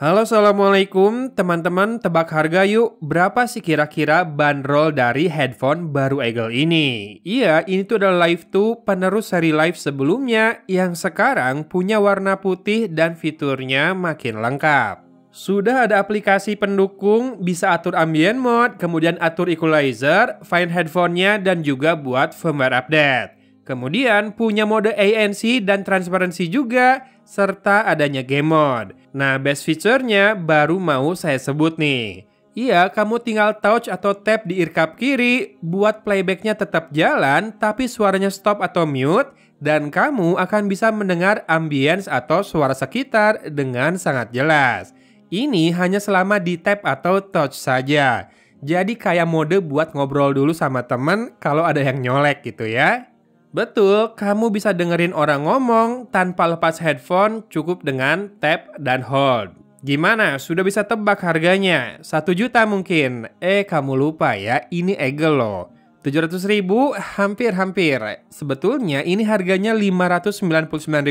Halo, assalamualaikum teman-teman, tebak harga yuk. Berapa sih kira-kira bandrol dari headphone baru Eagle ini? Iya, ini tuh adalah Live 2, penerus seri Live sebelumnya yang sekarang punya warna putih dan fiturnya makin lengkap. Sudah ada aplikasi pendukung, bisa atur ambient mode, kemudian atur equalizer, find headphone-nya, dan juga buat firmware update. Kemudian punya mode ANC dan transparansi juga, serta adanya game mode. Nah, best feature-nya baru mau saya sebut nih. Iya, kamu tinggal touch atau tap di earcup kiri, buat playback-nya tetap jalan, tapi suaranya stop atau mute, dan kamu akan bisa mendengar ambience atau suara sekitar dengan sangat jelas. Ini hanya selama di tap atau touch saja. Jadi kayak mode buat ngobrol dulu sama temen kalau ada yang nyolek gitu ya. Betul, kamu bisa dengerin orang ngomong tanpa lepas headphone cukup dengan tap dan hold. Gimana? Sudah bisa tebak harganya? 1 juta mungkin? Kamu lupa ya, ini Eagle loh. 700.000 hampir-hampir. Sebetulnya ini harganya Rp599.000,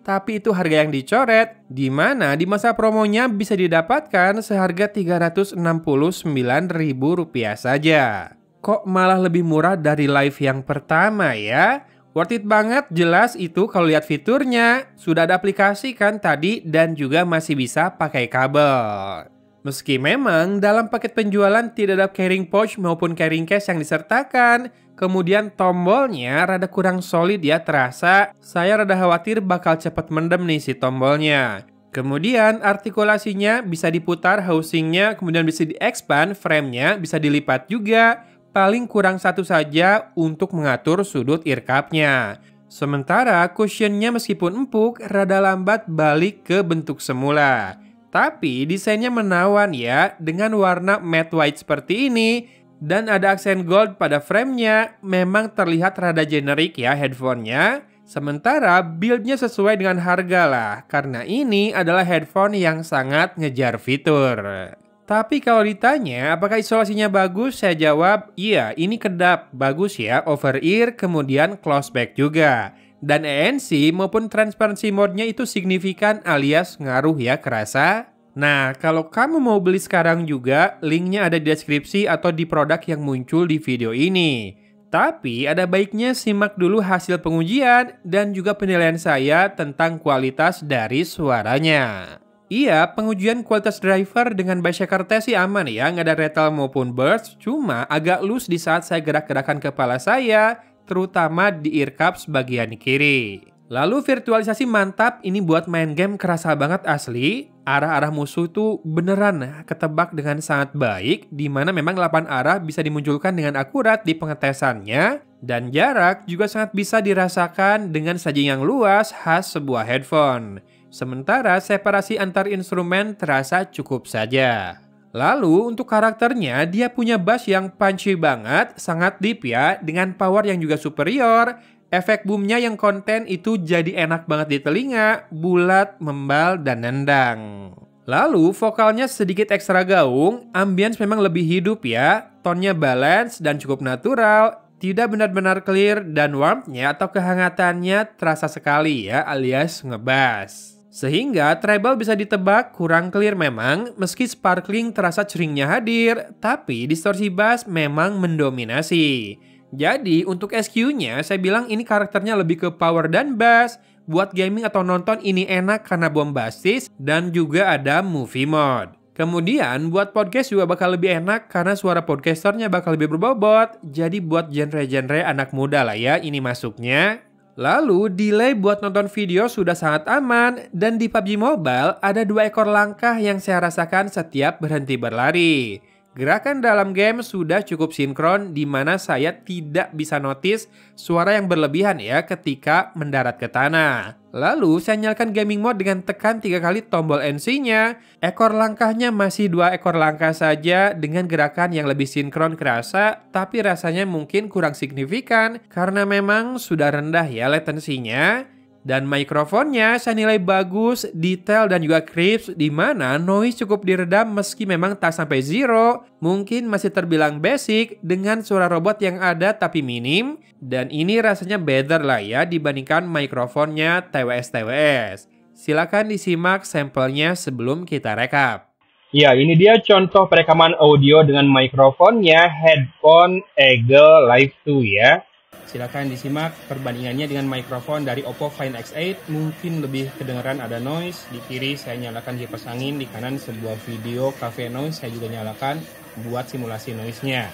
tapi itu harga yang dicoret, di mana di masa promonya bisa didapatkan seharga Rp369.000 saja. Kok malah lebih murah dari Live yang pertama ya? Worth it banget, jelas itu kalau lihat fiturnya. Sudah ada aplikasi kan tadi dan juga masih bisa pakai kabel. Meski memang dalam paket penjualan tidak ada carrying pouch maupun carrying case yang disertakan, kemudian tombolnya rada kurang solid ya terasa. Saya rada khawatir bakal cepat mendem nih si tombolnya. Kemudian artikulasinya bisa diputar housingnya, kemudian bisa di-expand frame-nya, bisa dilipat juga. Paling kurang satu saja untuk mengatur sudut earcup-nya. Sementara cushionnya meskipun empuk, rada lambat balik ke bentuk semula. Tapi desainnya menawan ya, dengan warna matte white seperti ini. Dan ada aksen gold pada frame-nya, memang terlihat rada generik ya headphone-nya. Sementara build-nya sesuai dengan harga lah, karena ini adalah headphone yang sangat ngejar fitur. Tapi kalau ditanya apakah isolasinya bagus, saya jawab iya, ini kedap, bagus ya, over ear, kemudian close back juga. Dan ANC maupun transparency mode-nya itu signifikan alias ngaruh ya kerasa. Nah, kalau kamu mau beli sekarang juga, linknya ada di deskripsi atau di produk yang muncul di video ini. Tapi ada baiknya simak dulu hasil pengujian dan juga penilaian saya tentang kualitas dari suaranya. Iya, pengujian kualitas driver dengan Basshaker T sih aman ya, nggak ada rattle maupun burst, cuma agak loose di saat saya gerak-gerakan kepala saya, terutama di earcup bagian kiri. Lalu virtualisasi mantap, ini buat main game kerasa banget asli. Arah-arah musuh tuh beneran ketebak dengan sangat baik, di mana memang 8 arah bisa dimunculkan dengan akurat di pengetesannya, dan jarak juga sangat bisa dirasakan dengan saji yang luas khas sebuah headphone. Sementara separasi antar instrumen terasa cukup saja. Lalu untuk karakternya, dia punya bass yang punchy banget, sangat deep ya, dengan power yang juga superior. Efek boomnya yang konten itu jadi enak banget di telinga, bulat, membal, dan nendang. Lalu vokalnya sedikit ekstra gaung, ambience memang lebih hidup ya, tonnya balance dan cukup natural, tidak benar-benar clear, dan warmth-nya atau kehangatannya terasa sekali ya, alias ngebass. Sehingga treble bisa ditebak kurang clear memang, meski sparkling terasa ceringnya hadir, tapi distorsi bass memang mendominasi. Jadi untuk SQ-nya saya bilang ini karakternya lebih ke power dan bass. Buat gaming atau nonton ini enak karena bombastis dan juga ada movie mode. Kemudian buat podcast juga bakal lebih enak karena suara podcasternya bakal lebih berbobot. Jadi buat genre-genre anak muda lah ya ini masuknya. Lalu delay buat nonton video sudah sangat aman, dan di PUBG Mobile ada 2 ekor langkah yang saya rasakan setiap berhenti berlari. Gerakan dalam game sudah cukup sinkron di mana saya tidak bisa notice suara yang berlebihan ya ketika mendarat ke tanah. Lalu saya nyalakan gaming mode dengan tekan 3 kali tombol NC-nya. Ekor langkahnya masih 2 ekor langkah saja dengan gerakan yang lebih sinkron kerasa, tapi rasanya mungkin kurang signifikan karena memang sudah rendah ya latensinya. Dan mikrofonnya saya nilai bagus, detail dan juga crisp, di mana noise cukup diredam meski memang tak sampai zero, mungkin masih terbilang basic dengan suara robot yang ada tapi minim, dan ini rasanya better lah ya dibandingkan mikrofonnya TWS-TWS. Silakan disimak sampelnya sebelum kita rekap. Ya, ini dia contoh perekaman audio dengan mikrofonnya headphone Eagle Live 2 ya. Silakan disimak perbandingannya dengan mikrofon dari Oppo Find X8. Mungkin lebih kedengaran ada noise. Di kiri saya nyalakan kipas angin, di kanan sebuah video cafe noise saya juga nyalakan buat simulasi noise-nya.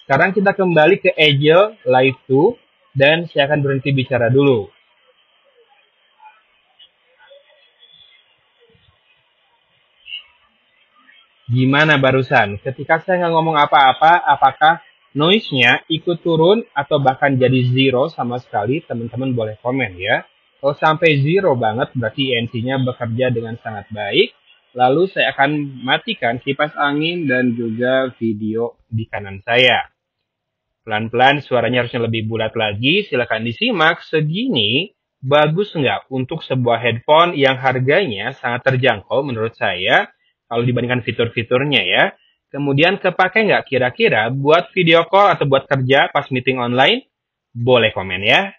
Sekarang kita kembali ke Eagle Live 2 dan saya akan berhenti bicara dulu. Gimana barusan? Ketika saya nggak ngomong apa-apa, apakah noise-nya ikut turun atau bahkan jadi zero sama sekali? Teman-teman boleh komen ya. Kalau sampai zero banget, berarti ENC-nya bekerja dengan sangat baik. Lalu saya akan matikan kipas angin dan juga video di kanan saya. Pelan-pelan suaranya harusnya lebih bulat lagi. Silakan disimak. Segini bagus nggak untuk sebuah headphone yang harganya sangat terjangkau menurut saya? Kalau dibandingkan fitur-fiturnya ya. Kemudian kepake nggak kira-kira buat video call atau buat kerja pas meeting online? Boleh komen ya.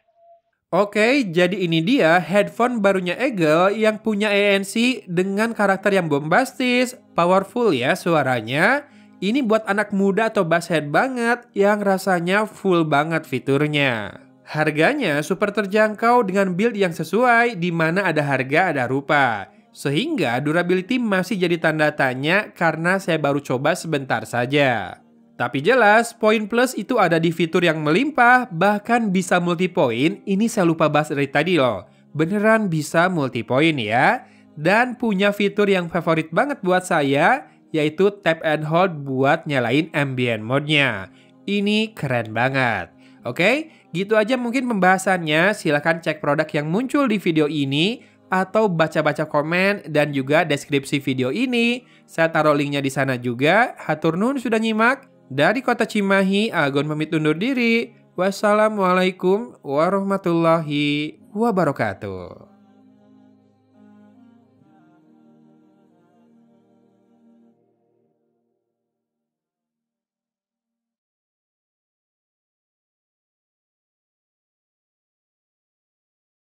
Oke, jadi ini dia headphone barunya Eagle yang punya ANC dengan karakter yang bombastis, powerful ya suaranya. Ini buat anak muda atau basshead banget yang rasanya full banget fiturnya. Harganya super terjangkau dengan build yang sesuai di mana ada harga ada rupa. Sehingga durability masih jadi tanda tanya karena saya baru coba sebentar saja. Tapi jelas, poin plus itu ada di fitur yang melimpah, bahkan bisa multi-point. Ini saya lupa bahas dari tadi loh. Beneran bisa multi-point ya. Dan punya fitur yang favorit banget buat saya, yaitu tap and hold buat nyalain ambient mode-nya. Ini keren banget. Oke, gitu aja mungkin pembahasannya. Silahkan cek produk yang muncul di video ini, atau baca-baca komen dan juga deskripsi video ini. Saya taruh linknya di sana juga. Hatur nuhun sudah nyimak. Dari kota Cimahi, Agon pamit undur diri. Wassalamualaikum warahmatullahi wabarakatuh.